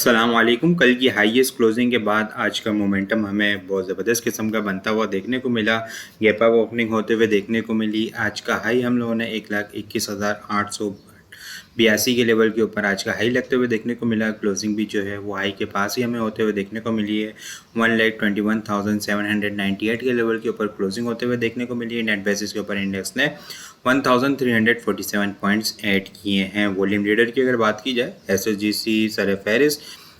अस्सलाम वालेकुम। कल की हाईएस्ट क्लोजिंग के बाद आज का मोमेंटम हमें बहुत ज़बरदस्त किस्म का बनता हुआ देखने को मिला। गैप अप ओपनिंग होते हुए देखने को मिली। आज का हाई हम लोगों ने 1,21,882 के लेवल के ऊपर आज का हाई लगते हुए देखने को मिला। क्लोजिंग भी जो है वो हाई के पास ही हमें होते हुए देखने को मिली है। 1,21,798 के लेवल के ऊपर क्लोजिंग होते हुए देखने को मिली है। नेट बेसिस के ऊपर इंडेक्स ने 1347 पॉइंट्स ऐड किए हैं। वॉल्यूम लीडर की अगर बात की जाए, एसएसजीसी सर फेरिस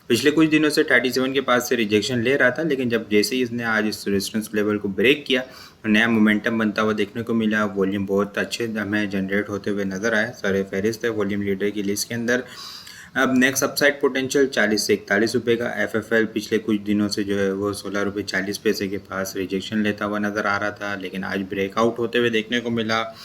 पिछले कुछ दिनों से 37 के पास से रिजेक्शन ले रहा था, लेकिन जब जैसे ही इसने आज इस रेजिस्टेंस लेवल को ब्रेक किया तो नया मोमेंटम बनता हुआ देखने को मिला। वॉल्यूम बहुत अच्छे हमें जनरेट होते हुए नजर आए। सर फेरिस थे वॉल्यूम लीडर की लिस्ट के अंदर। अब नेक्स्ट अपसाइड पोटेंशियल 40 से 41 रुपये का। एफएफएल पिछले कुछ दिनों से जो है वो 16 रुपये 40 पैसे के पास रिजेक्शन लेता हुआ नज़र आ रहा था, लेकिन आज ब्रेकआउट होते हुए देखने को मिला।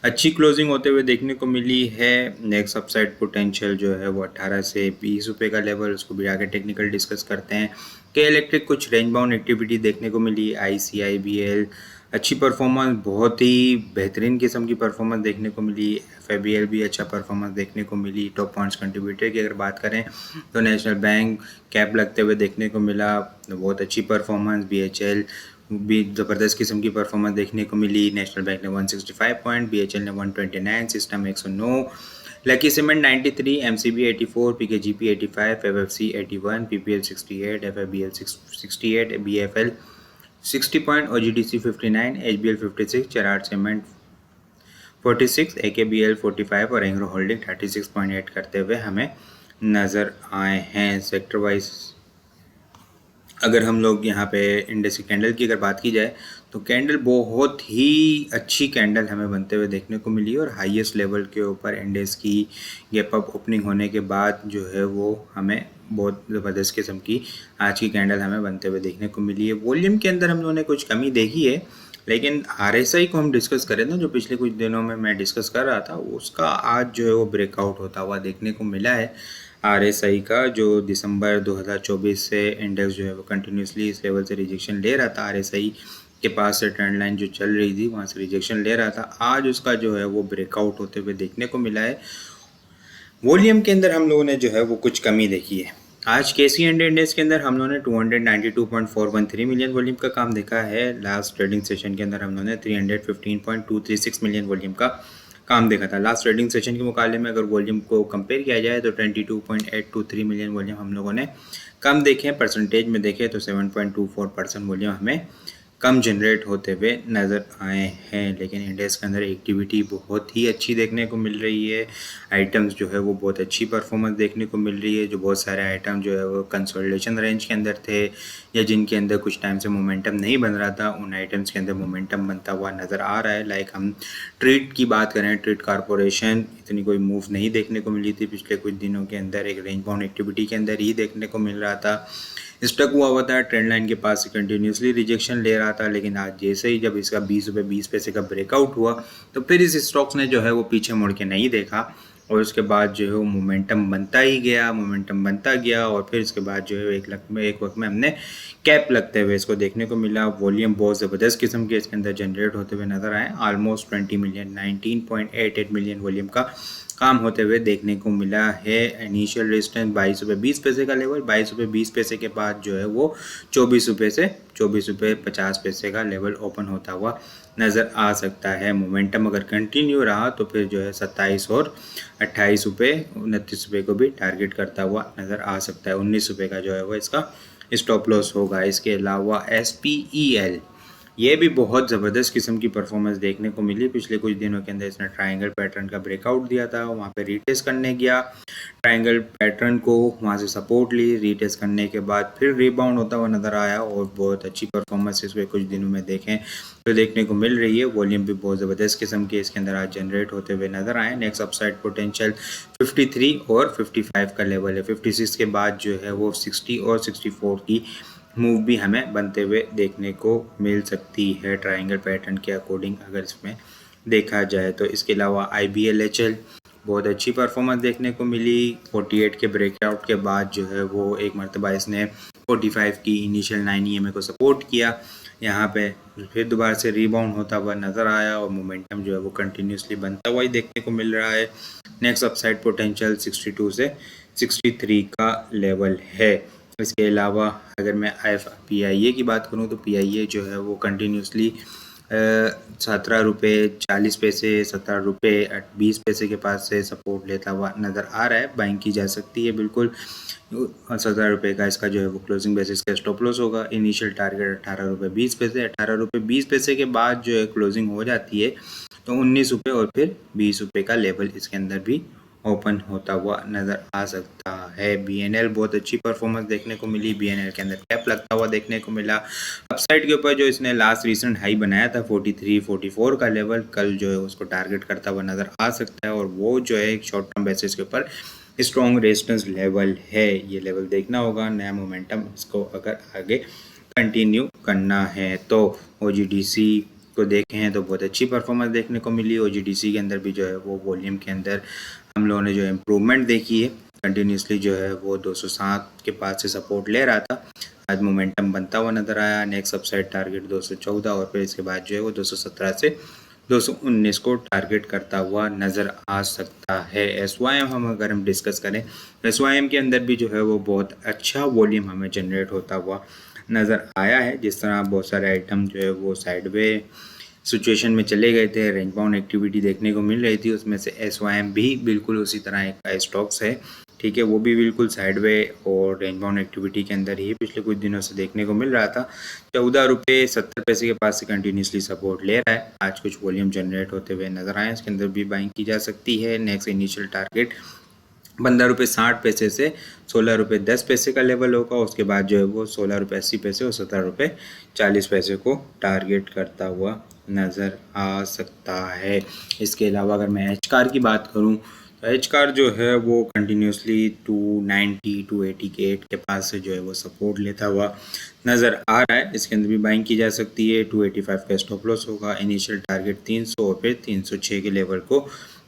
अच्छी क्लोजिंग होते हुए देखने को मिली है। नेक्स्ट अपसाइड पोटेंशियल जो है वो 18 से 20 रुपये का लेवल, उसको भी आगे टेक्निकल डिस्कस करते हैं। के इलेक्ट्रिक कुछ रेंज बाउंड एक्टिविटी देखने को मिली। ICIBL अच्छी परफॉर्मेंस, बहुत ही बेहतरीन किस्म की परफॉर्मेंस देखने को मिली। FIBL भी अच्छा परफॉर्मेंस देखने को मिली। टॉप पॉइंट्स कंट्रीब्यूटर की अगर बात करें तो नेशनल बैंक कैप लगते हुए देखने को मिला, बहुत अच्छी परफॉर्मेंस। BHL भी ज़बरदस्त किस्म की परफॉर्मेंस देखने को मिली। नेशनल बैंक ने 165 पॉइंट, BHL ने 129, system 109, lucky cement 93, MCB 84, PKGP 85, FFC 81, PPL 68, FIBL 68, BFL 60 point, OGDC 59, HBL 56, Cherat cement 46, AKBL 45 और एंग्रो होल्डिंग 36.8 करते हुए हमें नज़र आए हैं। सेक्टर वाइज अगर हम लोग यहाँ पे इंडेक्स कैंडल की अगर बात की जाए तो कैंडल बहुत ही अच्छी कैंडल हमें बनते हुए देखने को मिली और हाईएस्ट लेवल के ऊपर इंडेक्स की गैप अप ओपनिंग होने के बाद जो है वो हमें बहुत ज़बरदस्त किस्म की आज की कैंडल हमें बनते हुए देखने को मिली है। वॉल्यूम के अंदर हम लोगों ने कुछ कमी देखी है, लेकिन RSI को हम डिस्कस करें ना, जो पिछले कुछ दिनों में मैं डिस्कस कर रहा था, उसका आज जो है वो ब्रेकआउट होता हुआ देखने को मिला है। RSI का जो दिसंबर 2024 से इंडेक्स जो है वो कंटिन्यूसली इस लेवल से रिजेक्शन ले रहा था। RSI के पास से ट्रेंड लाइन जो चल रही थी वहाँ से रिजेक्शन ले रहा था, आज उसका जो है वो ब्रेकआउट होते हुए देखने को मिला है। वॉल्यूम के अंदर हम लोगों ने जो है वो कुछ कमी देखी है। आज KCND इंडेक्स के अंदर हम लोगों ने 292.413 मिलियन वॉल्यूम का काम देखा है। लास्ट ट्रेडिंग सेशन के अंदर हम लोगों ने 315.236 मिलियन वॉल्यूम का काम देखा था। लास्ट ट्रेडिंग सेशन के मुकाबले में अगर वॉल्यूम को कंपेयर किया जाए तो 22.823 मिलियन वॉल्यूम हम लोगों ने कम देखे। परसेंटेज में देखें तो 7.24% वॉल्यूम हमें कम जनरेट होते हुए नज़र आए हैं, लेकिन इंडेक्स के अंदर एक्टिविटी बहुत ही अच्छी देखने को मिल रही है। आइटम्स जो है वो बहुत अच्छी परफॉर्मेंस देखने को मिल रही है। जो बहुत सारे आइटम जो है वो कंसोलिडेशन रेंज के अंदर थे या जिनके अंदर कुछ टाइम से मोमेंटम नहीं बन रहा था, उन आइटम्स के अंदर मोमेंटम बनता हुआ नज़र आ रहा है। लाइक हम ट्रीट की बात करें, ट्रीट कॉरपोरेशन इतनी कोई मूव नहीं देखने को मिली थी पिछले कुछ दिनों के अंदर, एक रेंज बाउंड एक्टिविटी के अंदर ही देखने को मिल रहा था। स्टक हुआ था ट्रेंड लाइन के पास, कंटिन्यूसली रिजेक्शन ले रहा था, लेकिन आज जैसे ही जब इसका 20 रुपये 20 पैसे का ब्रेकआउट हुआ तो फिर इस स्टॉक्स ने जो है वो पीछे मुड़ के नहीं देखा और उसके बाद जो है वो मोमेंटम बनता ही गया, मोमेंटम बनता गया और फिर इसके बाद जो है एक वक्त में हमने कैप लगते हुए इसको देखने को मिला। वॉल्यूम बहुत ज़बरदस्त किस्म के इसके अंदर जनरेट होते हुए नज़र आए। ऑलमोस्ट 20 मिलियन 19.88 मिलियन वॉल्यूम का काम होते हुए देखने को मिला है। इनिशियल रेजिस्टेंस 22 रुपये 20 पैसे का लेवल, 22 रुपये 20 पैसे के बाद जो है वो 24 रुपये से 24 रुपये 50 पैसे का लेवल ओपन होता हुआ नज़र आ सकता है। मोमेंटम अगर कंटिन्यू रहा तो फिर जो है 27 और 28 रुपये 29 रुपये को भी टारगेट करता हुआ नज़र आ सकता है। 19 रुपये का जो है वो इसका स्टॉप लॉस होगा। इसके अलावा SPEL ये भी बहुत ज़बरदस्त किस्म की परफॉर्मेंस देखने को मिली। पिछले कुछ दिनों के अंदर इसने ट्रायंगल पैटर्न का ब्रेकआउट दिया था, वहाँ पे रीटेस्ट करने गया, ट्रायंगल पैटर्न को वहाँ से सपोर्ट ली, रीटेस्ट करने के बाद फिर रिबाउंड होता हुआ नज़र आया और बहुत अच्छी परफॉर्मेंस इसमें कुछ दिनों में देखें तो देखने को मिल रही है। वॉल्यूम भी बहुत ज़बरदस्त किस्म के इसके अंदर आज जनरेट होते हुए नज़र आए। नेक्स्ट अपसाइड पोटेंशियल 53 और 55 का लेवल है। 56 के बाद जो है वो 60 और 64 की मूव भी हमें बनते हुए देखने को मिल सकती है ट्रायंगल पैटर्न के अकॉर्डिंग अगर इसमें देखा जाए तो। इसके अलावा IBLHL बहुत अच्छी परफॉर्मेंस देखने को मिली। 48 के ब्रेकआउट के बाद जो है वो एक मरतबा इसने 45 की इनिशियल 9 EMA को सपोर्ट किया, यहाँ पे फिर दोबारा से रिबाउंड होता हुआ नज़र आया और मोमेंटम जो है वो कंटिन्यूसली बनता हुआ ही देखने को मिल रहा है। नेक्स्ट अपसाइड पोटेंशियल 62 से 63 का लेवल है। इसके अलावा अगर मैं PIA की बात करूं तो PIA जो है वो कंटिन्यूसली 17 रुपये 40 पैसे, 17 रुपये 20 पैसे के पास से सपोर्ट लेता हुआ नज़र आ रहा है। बाइंग की जा सकती है बिल्कुल। 17 रुपये का इसका जो है वो क्लोजिंग बेसिस का स्टॉप लॉस होगा। इनिशियल टारगेट 18 रुपये 20 पैसे। 18 रुपये 20 पैसे के बाद जो है क्लोजिंग हो जाती है तो 19 रुपये और फिर 20 रुपये का लेवल इसके अंदर भी ओपन होता हुआ नज़र आ सकता है। BNL बहुत अच्छी परफॉर्मेंस देखने को मिली। BNL के अंदर कैप लगता हुआ देखने को मिला। अपसाइड के ऊपर जो इसने लास्ट रिसेंट हाई बनाया था 43-44 का लेवल, कल जो है उसको टारगेट करता हुआ नज़र आ सकता है और वो जो है एक शॉर्ट टर्म बेसिस के ऊपर स्ट्रॉन्ग रेजिस्टेंस लेवल है। ये लेवल देखना होगा। नया मोमेंटम इसको अगर आगे कंटिन्यू करना है तो OGDC को देखें तो बहुत अच्छी परफॉर्मेंस देखने को मिली। OGDC के अंदर भी जो है वो वॉल्यूम के अंदर हम लोगों ने जो इम्प्रूवमेंट देखी है। कंटिन्यूसली जो है वो 207 के पास से सपोर्ट ले रहा था। आज मोमेंटम बनता हुआ नज़र आया। नेक्स्ट अपसाइड टारगेट 214 और फिर इसके बाद जो है वो 217 से 219 को टारगेट करता हुआ नज़र आ सकता है। SYM अगर हम डिस्कस करें तो SYM के अंदर भी जो है वो बहुत अच्छा वॉल्यूम हमें जनरेट होता हुआ नज़र आया है। जिस तरह बहुत सारे आइटम जो है वो साइडवे सिचुएशन में चले गए थे, रेंज बाउंड एक्टिविटी देखने को मिल रही थी, उसमें से SYM भी बिल्कुल उसी तरह एक स्टॉक्स है। ठीक है, वो भी बिल्कुल साइडवे और रेंज बाउंड एक्टिविटी के अंदर ही पिछले कुछ दिनों से देखने को मिल रहा था। 14 रुपये 70 पैसे के पास से कंटिन्यूसली सपोर्ट ले रहा है। आज कुछ वॉल्यूम जनरेट होते हुए नजर आए, इसके अंदर भी बाइंग की जा सकती है। नेक्स्ट इनिशियल टारगेट 15 रुपये 60 पैसे से 16 रुपये 10 पैसे का लेवल होगा। उसके बाद जो है वो 16 रुपये 80 पैसे और 17 रुपये 40 पैसे को टारगेट करता हुआ नज़र आ सकता है। इसके अलावा अगर मैं एच कार की बात करूं तो एच कार जो है वो कंटिन्यूसली 290-288 के पास से जो है वो सपोर्ट लेता हुआ नज़र आ रहा है। इसके अंदर भी बाइंग की जा सकती है। 285 का स्टॉप लॉस होगा। इनिशियल टारगेट 300 और फिर 306 के लेवल को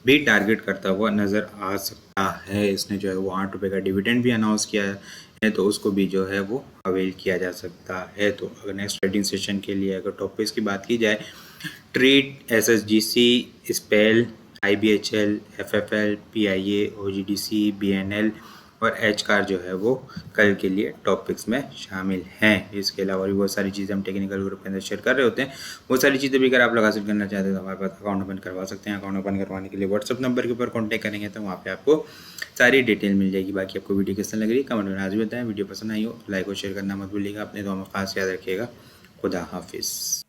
भी टारगेट करता हुआ नज़र आ सकता है। इसने जो है वो 8 रुपये का डिविडेंड भी अनाउंस किया है तो उसको भी जो है वो अवेल किया जा सकता है। तो अगर नेक्स्ट ट्रेडिंग सेशन के लिए अगर टॉपिक्स की बात की जाए, trade, SSGC, spell, IBHL, FFL, PIA, OGDC, BNL और एच कार जो है वो कल के लिए टॉपिक्स में शामिल हैं। इसके अलावा भी बहुत सारी चीज़ें हम टेक्निकल ग्रुप के अंदर शेयर कर रहे होते हैं। बहुत सारी चीज़ें भी अगर आप लोग हासिल करना चाहते हैं तो हमारे पास अकाउंट ओपन करवा सकते हैं। अकाउंट ओपन करवाने के लिए व्हाट्सअप नंबर के ऊपर कॉन्टैक्ट करेंगे तो वहाँ पे आपको सारी डिटेल मिल जाएगी। बाकी आपको वीडियो कैसा लग रही है कमेंट में आज बताएं। वीडियो पसंद आई हो लाइक और शेयर करना मत भूलिएगा। अपने दुआ में खास याद रखिएगा। खुदा हाफिज़।